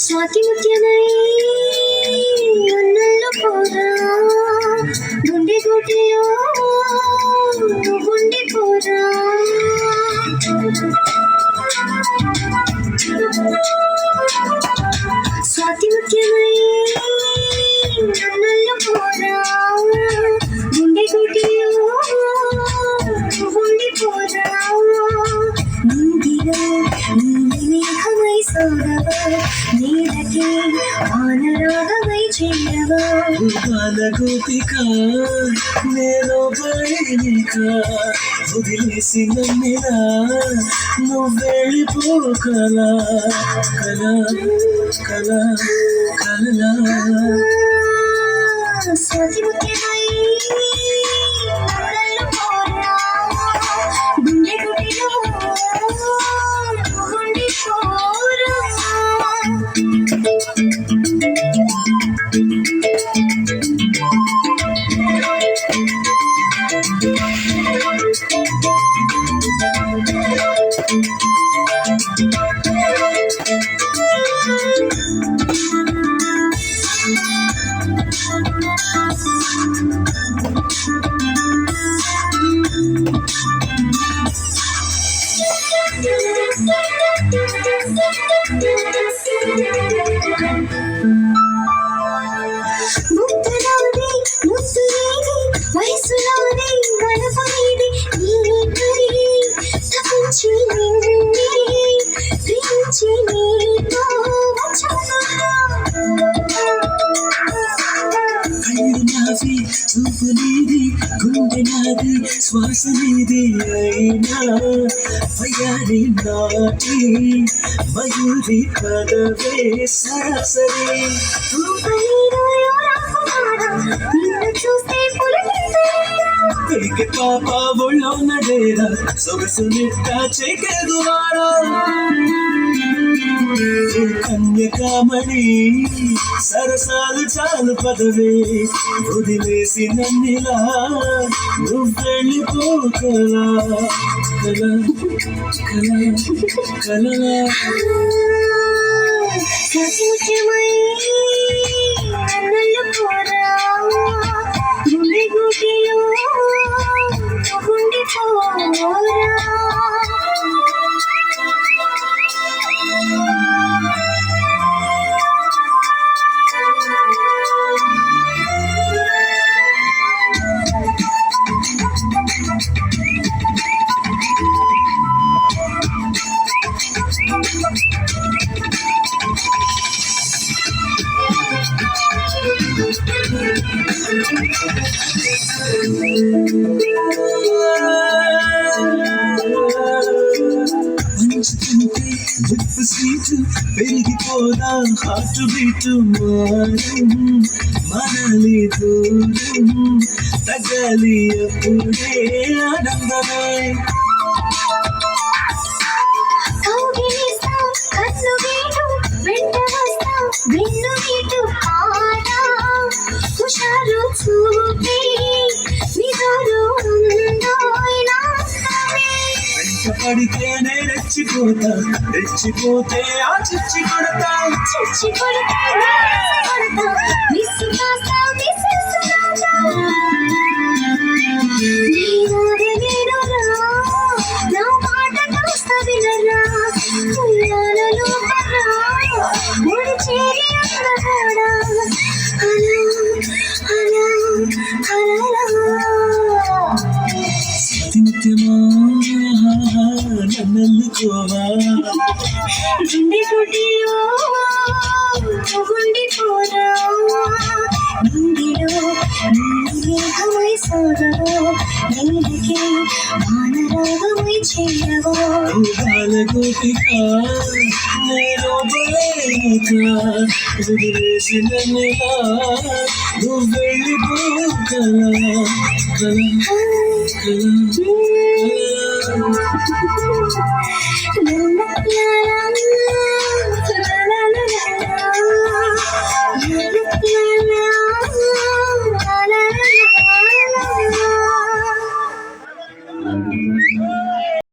స్వాతి ముత్యమై ఉన్నల్లో పోరా గుండె గుడిలో గుండె పోరా స్వాతి ముత్యమై ఉన్నల్లో పోరా గుండె గుడిలో గుండె పోరా నీదిలో నీలిమేఘమై సాగవా నీలకే వానరాగమై చేయవా గోపిక నేను బయనిక వదిలేసి నమ్మినా నువ్వెళ్ళిపోకలా కలా కలా కలా స్వాతి ముత్యమై ఉన్నల్లో పోరా గుండె గుడిలో గుండె పోరా ముద్దులోని ముద్దులేని వయసులోని గడపనేది నీకై తపించి నిన్నే ప్రేమించి నీతో వచ్చాను కళ్ళు నావి చూపు నీది గుండె నాది శ్వాస నీది అయినా వయ్యారి నాటి మయూరి పదవే సరాసరి తొలికి పాప ఒళ్ళో నడేరా సొగసు నిట్ట చెకెదువారా కన్యకామణి సరసాలు చాలు పదవే వదిలేసి నన్నిలా నువ్వెళ్ళిపోకలా కలా కలా కలలా ముఖ్యమై నన్ను పోరా గుండె గుడిలో గుండె పోరా పంచుకుంటే లిప్ స్వీట్ పెరిగిపోదా హార్ట్ బీట్ మారం మనలి దూరం తగలి అప్పుడే ఆనందమే కన్ను వీడు వెంట వస్తా వెన్ను వీడు ఆడా హుషారు చూపి నిదరు పడితేనే రెచ్చిపోతే ఆ చిచ్చి కొడతా మిస్సు కాస్తా నా మాట కాస్త వినరా ఉయ్యాలలో ముడి చేరి అందగాడా అలా అలా అలా నిత్యమా నన్నుకోవా గుండె గుడిలో గుండె పోరా గుండెలో నీలిమేఘమై సాగవో నీలకే వానరాగమై చేయవో గోపిక నేను బయనిక వదిలేసి నన్నిలా నువ్వెళ్ళిపోకలా కలా కలా La la la la